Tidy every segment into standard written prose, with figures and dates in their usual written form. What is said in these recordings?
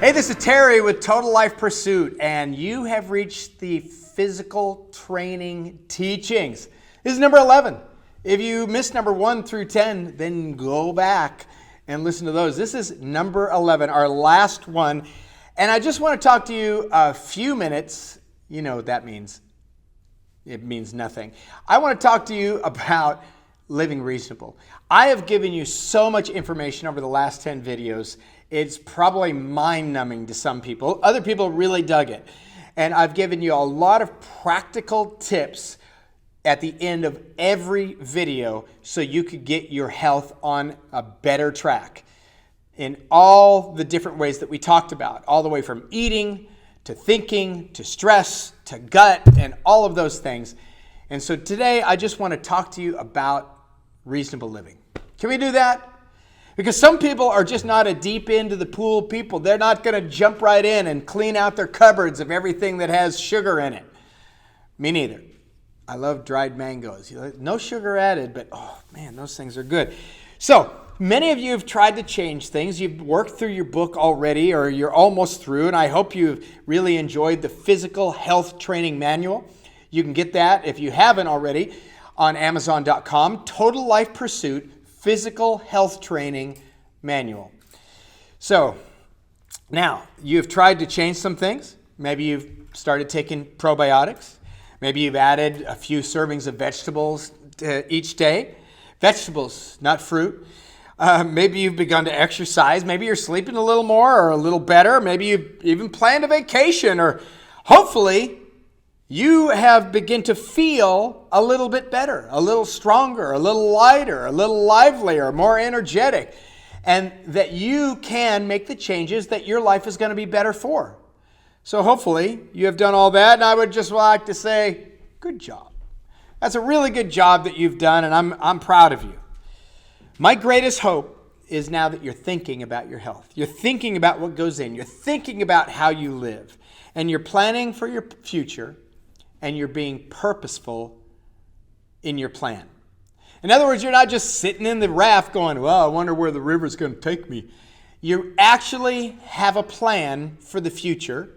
Hey, this is Terry with Total Life Pursuit, and you have reached the physical training teachings. This is number 11. If you missed number 1 through 10, then go back and listen to those. This is number 11, our last one. And I just want to talk to you a few minutes. You know what that means. It means nothing. I want to talk to you about living reasonable. I have given you so much information over the last 10 videos. It's probably mind-numbing to some people. Other people really dug it. And I've given you a lot of practical tips at the end of every video so you could get your health on a better track in all the different ways that we talked about, all the way from eating to thinking to stress to gut and all of those things. And so today I just want to talk to you about reasonable living. Can we do that? Because some people are just not a deep into the pool people. They're not going to jump right in and clean out their cupboards of everything that has sugar in it. Me neither. I love dried mangoes. No sugar added, but oh man, those things are good. So many of you have tried to change things. You've worked through your book already, or you're almost through, and I hope you've really enjoyed the Physical Health Training Manual. You can get that if you haven't already on Amazon.com. Total Life Pursuit Physical Health Training Manual. So now you've tried to change some things. Maybe you've started taking probiotics. Maybe you've added a few servings of vegetables each day. Vegetables, not fruit. Maybe you've begun to exercise. Maybe you're sleeping a little more or a little better. Maybe you've even planned a vacation, or hopefully you have begun to feel a little bit better, a little stronger, a little lighter, a little livelier, more energetic, and that you can make the changes that your life is going to be better for. So hopefully you have done all that, and I would just like to say, good job. That's a really good job that you've done, and I'm proud of you. My greatest hope is now that you're thinking about your health. You're thinking about what goes in. You're thinking about how you live, and you're planning for your future, and you're being purposeful in your plan. In other words, you're not just sitting in the raft going, well, I wonder where the river's going to take me. You actually have a plan for the future,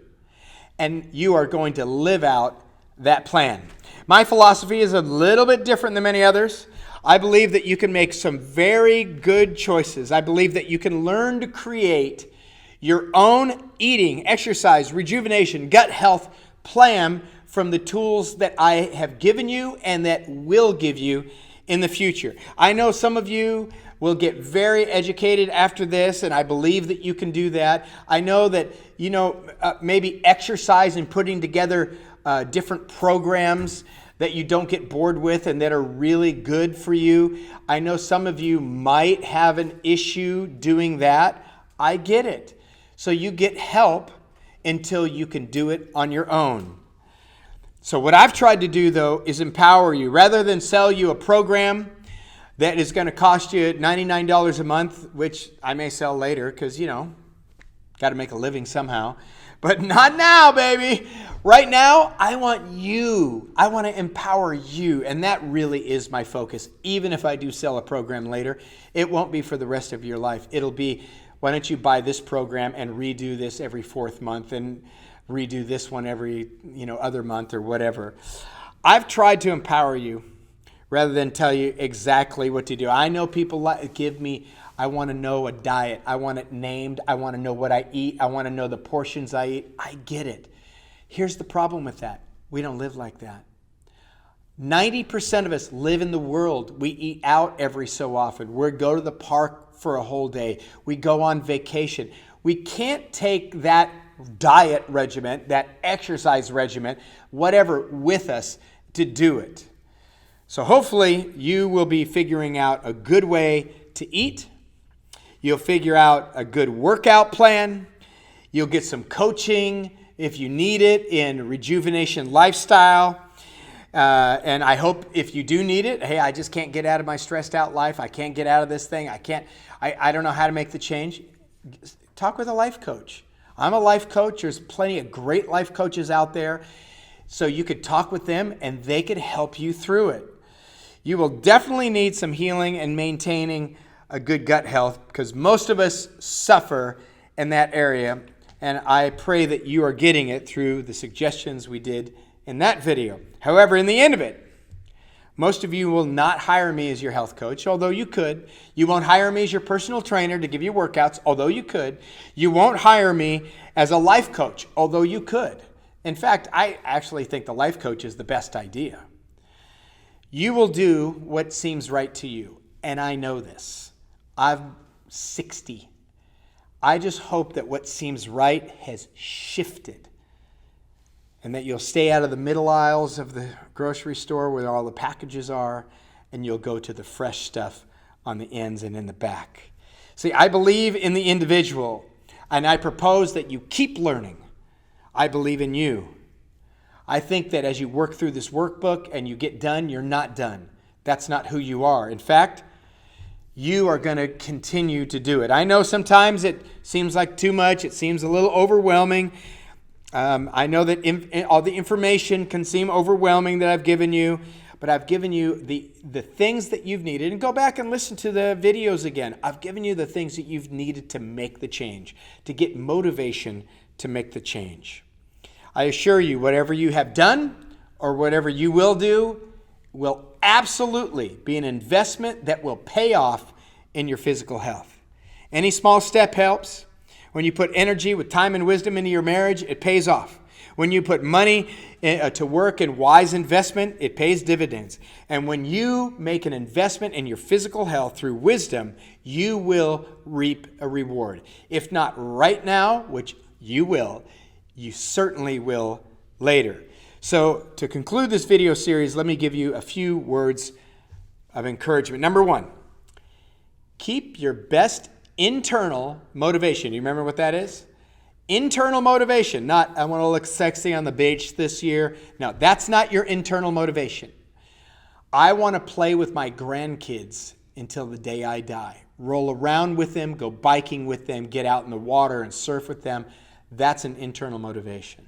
and you are going to live out that plan. My philosophy is a little bit different than many others. I believe that you can make some very good choices. I believe that you can learn to create your own eating, exercise, rejuvenation, gut health plan from the tools that I have given you and that will give you in the future. I know some of you will get very educated after this, and I believe that you can do that. I know that, maybe exercise and putting together different programs that you don't get bored with and that are really good for you. I know some of you might have an issue doing that. I get it. So you get help until you can do it on your own. So what I've tried to do, though, is empower you. Rather than sell you a program that is going to cost you $99 a month, which I may sell later because, got to make a living somehow. But not now, baby. Right now, I want you. I want to empower you. And that really is my focus. Even if I do sell a program later, it won't be for the rest of your life. It'll be, why don't you buy this program and redo this every 4th month and redo this one every, other month or whatever. I've tried to empower you rather than tell you exactly what to do. I know people give me, I want to know a diet. I want it named. I want to know what I eat. I want to know the portions I eat. I get it. Here's the problem with that. We don't live like that. 90% of us live in the world. We eat out every so often. We go to the park for a whole day. We go on vacation. We can't take that diet regimen, that exercise regimen, whatever, with us to do it. So hopefully you will be figuring out a good way to eat. You'll figure out a good workout plan. You'll get some coaching if you need it in rejuvenation lifestyle. And I hope if you do need it, hey, I just can't get out of my stressed out life. I can't get out of this thing. I don't know how to make the change. Talk with a life coach. I'm a life coach. There's plenty of great life coaches out there. So you could talk with them and they could help you through it. You will definitely need some healing and maintaining a good gut health because most of us suffer in that area And I pray that you are getting it through the suggestions we did in that video. However, in the end of it, most of you will not hire me as your health coach, although you could. You won't hire me as your personal trainer to give you workouts, although you could. You won't hire me as a life coach, although you could. In fact, I actually think the life coach is the best idea. You will do what seems right to you, and I know this. I'm 60. I just hope that what seems right has shifted, and that you'll stay out of the middle aisles of the grocery store where all the packages are, and you'll go to the fresh stuff on the ends and in the back. See, I believe in the individual, and I propose that you keep learning. I believe in you. I think that as you work through this workbook and you get done, you're not done. That's not who you are. In fact, you are going to continue to do it. I know sometimes it seems like too much. It seems a little overwhelming. I know that all the information can seem overwhelming that I've given you, but I've given you the things that you've needed. And go back and listen to the videos again. I've given you the things that you've needed to make the change, to get motivation to make the change. I assure you, whatever you have done or whatever you will do will absolutely be an investment that will pay off in your physical health. Any small step helps. When you put energy with time and wisdom into your marriage, it pays off. When you put money to work in wise investment, it pays dividends. And when you make an investment in your physical health through wisdom, you will reap a reward. If not right now, which you will, you certainly will later. So to conclude this video series, let me give you a few words of encouragement. Number one, keep your best internal motivation. You remember what that is? Internal motivation, not I want to look sexy on the beach this year. No, that's not your internal motivation. I want to play with my grandkids until the day I die. Roll around with them, go biking with them, get out in the water and surf with them. That's an internal motivation.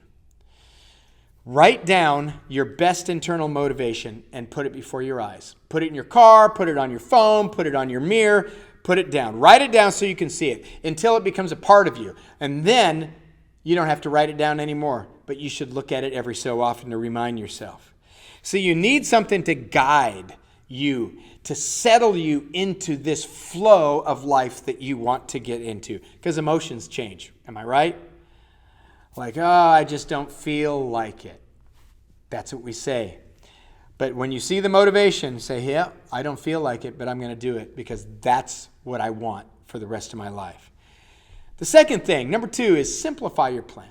Write down your best internal motivation and put it before your eyes. Put it in your car, put it on your phone, put it on your mirror, put it down. Write it down so you can see it until it becomes a part of you. And then you don't have to write it down anymore, but you should look at it every so often to remind yourself. So you need something to guide you, to settle you into this flow of life that you want to get into, because emotions change. Am I right? Like, oh, I just don't feel like it. That's what we say. But when you see the motivation, say, yeah, I don't feel like it, but I'm going to do it because that's what I want for the rest of my life. The second thing, number two, is simplify your plan.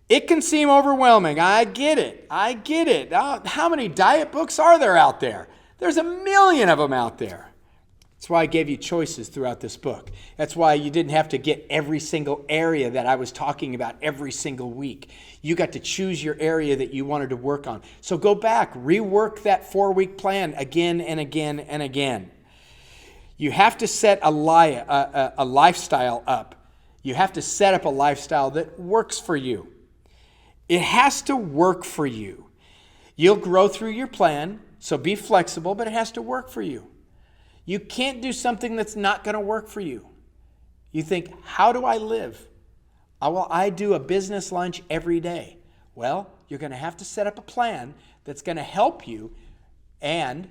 It can seem overwhelming. I get it. How many diet books are there out there? There's 1 million of them out there. That's why I gave you choices throughout this book. That's why you didn't have to get every single area that I was talking about every single week. You got to choose your area that you wanted to work on. So go back, rework that 4-week plan again and again and again. You have to set a lifestyle up. You have to set up a lifestyle that works for you. It has to work for you. You'll grow through your plan, so be flexible, but it has to work for you. You can't do something that's not going to work for you. You think, how do I live? Well, I do a business lunch every day. Well, you're going to have to set up a plan that's going to help you, and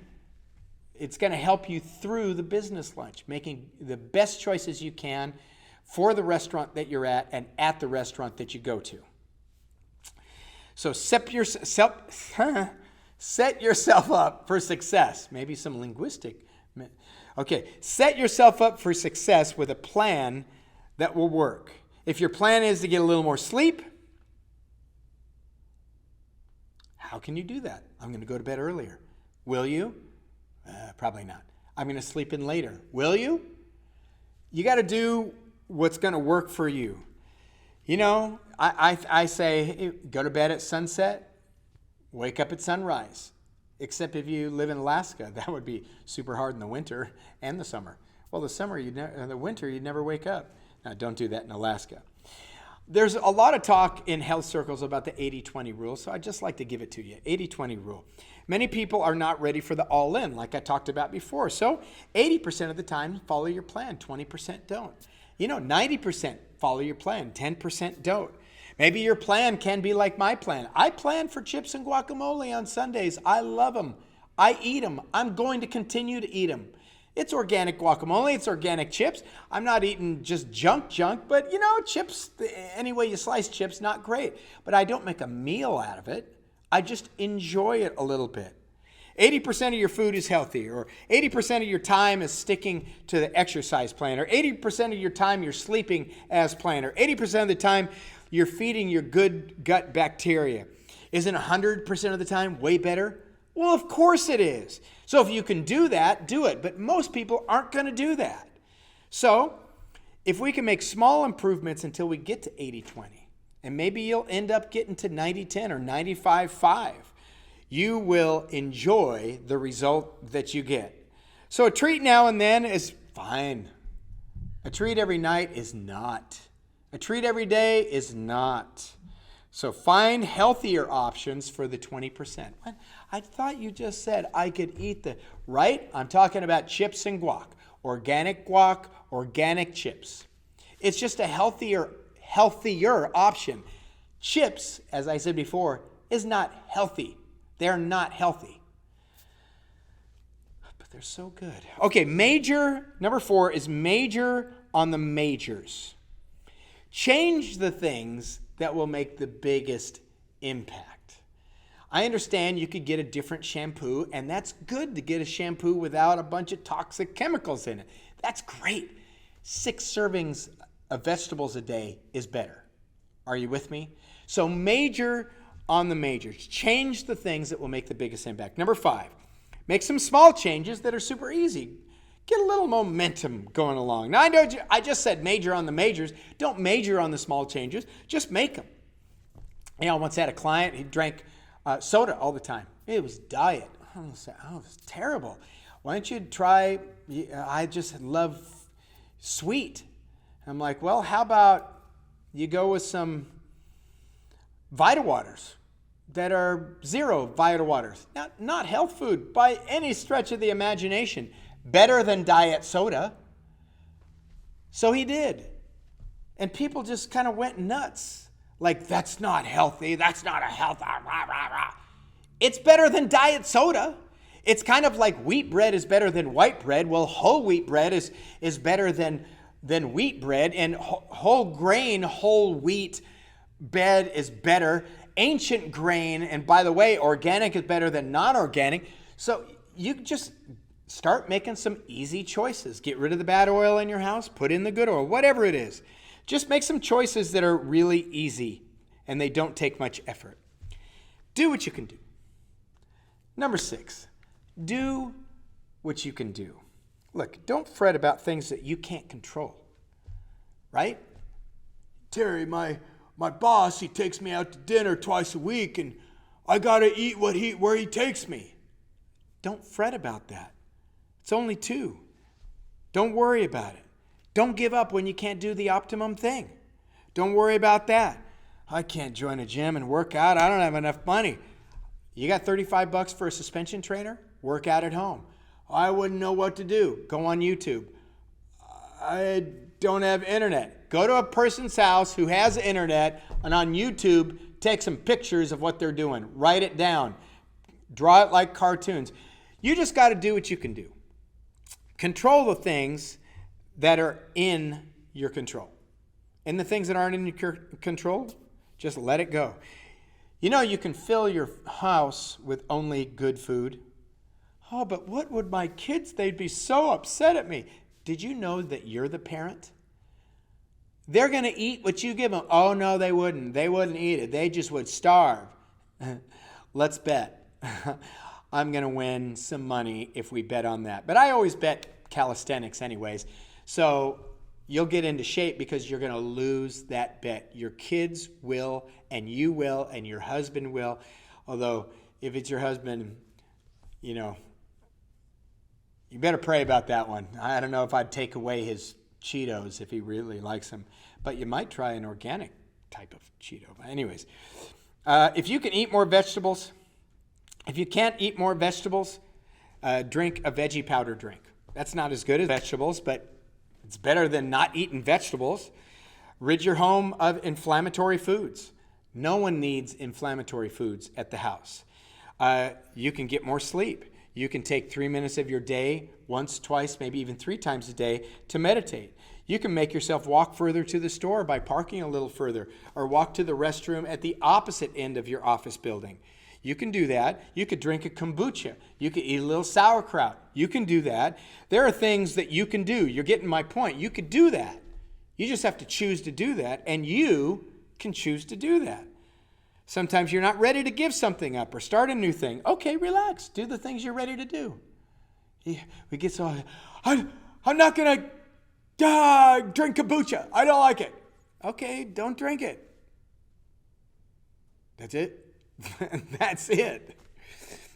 it's going to help you through the business lunch, making the best choices you can for the restaurant that you're at and at the restaurant that you go to. So set yourself up for success. Maybe some linguistic. Okay, set yourself up for success with a plan that will work. If your plan is to get a little more sleep, how can you do that? I'm going to go to bed earlier. Will you? Probably not. I'm going to sleep in later. Will you? You got to do what's going to work for you. You know, I say, hey, go to bed at sunset, wake up at sunrise. Except if you live in Alaska, that would be super hard in the winter and the summer. Well, the winter, you'd never wake up. Now, don't do that in Alaska. There's a lot of talk in health circles about the 80-20 rule, so I'd just like to give it to you. 80-20 rule. Many people are not ready for the all-in, like I talked about before. So 80% of the time, follow your plan. 20% don't. 90% follow your plan, 10% don't. Maybe your plan can be like my plan. I plan for chips and guacamole on Sundays. I love them. I eat them. I'm going to continue to eat them. It's organic guacamole. It's organic chips. I'm not eating just junk, but chips, any way you slice chips, not great. But I don't make a meal out of it. I just enjoy it a little bit. 80% of your food is healthy, or 80% of your time is sticking to the exercise plan, or 80% of your time you're sleeping as planned, or 80% of the time you're feeding your good gut bacteria. Isn't 100% of the time way better? Well, of course it is. So if you can do that, do it. But most people aren't going to do that. So if we can make small improvements until we get to 80-20, and maybe you'll end up getting to 90-10 or 95-5, you will enjoy the result that you get. So a treat now and then is fine. A treat every night is not. A treat every day is not. So find healthier options for the 20%. I thought you just said I could eat right? I'm talking about chips and guac, organic chips. It's just a healthier option. Chips, as I said before, is not healthy. They're not healthy. But they're so good. Okay, number 4 is major on the majors. Change the things that will make the biggest impact. I understand you could get a different shampoo, and that's good to get a shampoo without a bunch of toxic chemicals in it. That's great. 6 servings of vegetables a day is better. Are you with me? So major on the majors. Change the things that will make the biggest impact. Number 5, make some small changes that are super easy. Get a little momentum going along. Now, I know I just said major on the majors. Don't major on the small changes. Just make them. I once had a client, he drank soda all the time. It was diet. I was like, oh, it's terrible. Why don't you try, I just love sweet. I'm like, well, how about you go with some Vita Waters that are zero Vita Waters. Now, not health food by any stretch of the imagination. Better than diet soda. So he did. And people just kind of went nuts. Like, that's not healthy. That's not a health. Rah, rah, rah. It's better than diet soda. It's kind of like wheat bread is better than white bread. Well, whole wheat bread is better than wheat bread. And whole grain, whole wheat bread is better. Ancient grain, and by the way, organic is better than non-organic. So you just start making some easy choices. Get rid of the bad oil in your house, put in the good oil, whatever it is. Just make some choices that are really easy and they don't take much effort. Do what you can do. Number 6, do what you can do. Look, don't fret about things that you can't control, right? Terry, my boss, he takes me out to dinner twice a week and I got to eat where he takes me. Don't fret about that. It's only 2. Don't worry about it. Don't give up when you can't do the optimum thing. Don't worry about that. I can't join a gym and work out. I don't have enough money. You got $35 for a suspension trainer? Work out at home. I wouldn't know what to do. Go on YouTube. I don't have internet. Go to a person's house who has internet and on YouTube, take some pictures of what they're doing. Write it down. Draw it like cartoons. You just got to do what you can do. Control the things that are in your control. And the things that aren't in your control, just let it go. You can fill your house with only good food. Oh, but what would my kids, they'd be so upset at me. Did you know that you're the parent? They're going to eat what you give them. Oh, no, they wouldn't. They wouldn't eat it. They just would starve. Let's bet. I'm going to win some money if we bet on that. But I always bet calisthenics anyways. So you'll get into shape because you're going to lose that bet. Your kids will, and you will, and your husband will. Although if it's your husband, you better pray about that one. I don't know if I'd take away his Cheetos if he really likes them. But you might try an organic type of Cheeto. But anyways, if you can eat more vegetables, if you can't eat more vegetables, drink a veggie powder drink. That's not as good as vegetables, but It's better than not eating vegetables. Rid your home of inflammatory foods. No one needs inflammatory foods at the house. You can get more sleep. You can take 3 minutes of your day, once, twice, maybe even 3 times a day, to meditate. You can make yourself walk further to the store by parking a little further, or walk to the restroom at the opposite end of your office building. You can do that. You could drink a kombucha. You could eat a little sauerkraut. You can do that. There are things that you can do. You're getting my point. You could do that. You just have to choose to do that, and you can choose to do that. Sometimes you're not ready to give something up or start a new thing. Okay, relax. Do the things you're ready to do. We get so, I'm not going to drink kombucha. I don't like it. Okay, don't drink it. That's it. That's it.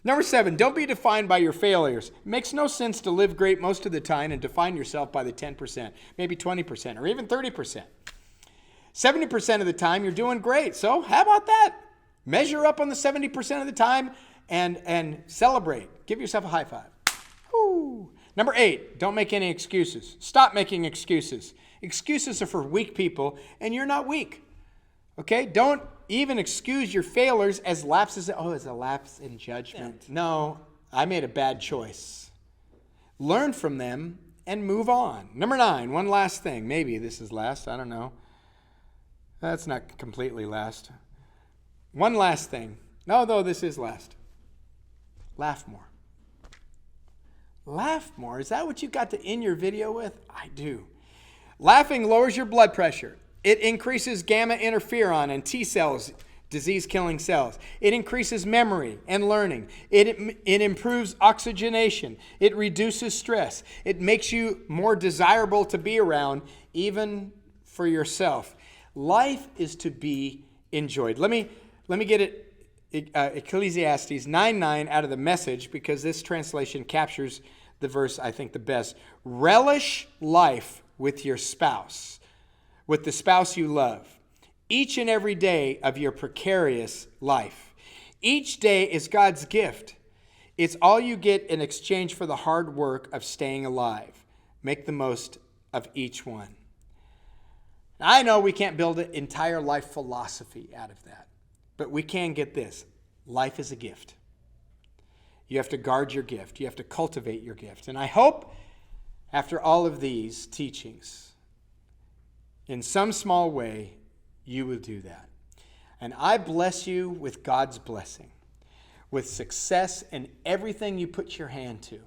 Number 7, don't be defined by your failures. It makes no sense to live great most of the time and define yourself by the 10%, maybe 20%, or even 30%. 70% of the time, you're doing great. So how about that? Measure up on the 70% of the time and celebrate. Give yourself a high five. Woo. Number 8, don't make any excuses. Stop making excuses. Excuses are for weak people, and you're not weak. Okay? Don't even excuse your failures as lapses. Oh, it's a lapse in judgment. No, I made a bad choice. Learn from them and move on. Number 9, one last thing. Maybe this is last. I don't know. That's not completely last. One last thing. No, though this is last. Laugh more. Laugh more. Is that what you got to end your video with? I do. Laughing lowers your blood pressure. It increases gamma interferon and T cells, disease-killing cells. It increases memory and learning. It improves oxygenation. It reduces stress. It makes you more desirable to be around, even for yourself. Life is to be enjoyed. Let me get it, Ecclesiastes 9:9 out of the Message, because this translation captures the verse I think the best. Relish life with your spouse, with the spouse you love, each and every day of your precarious life. Each day is God's gift. It's all you get in exchange for the hard work of staying alive. Make the most of each one. I know we can't build an entire life philosophy out of that, but we can get this. Life is a gift. You have to guard your gift. You have to cultivate your gift. And I hope after all of these teachings, in some small way, you will do that. And I bless you with God's blessing, with success in everything you put your hand to.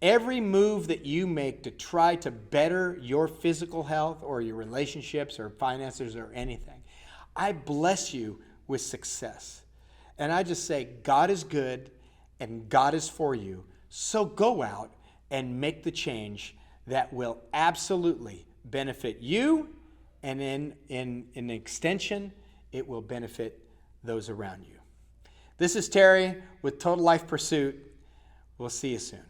Every move that you make to try to better your physical health or your relationships or finances or anything, I bless you with success. And I just say, God is good and God is for you. So go out and make the change that will absolutely benefit you, and in an extension, it will benefit those around you. This is Terry with Total Life Pursuit. We'll see you soon.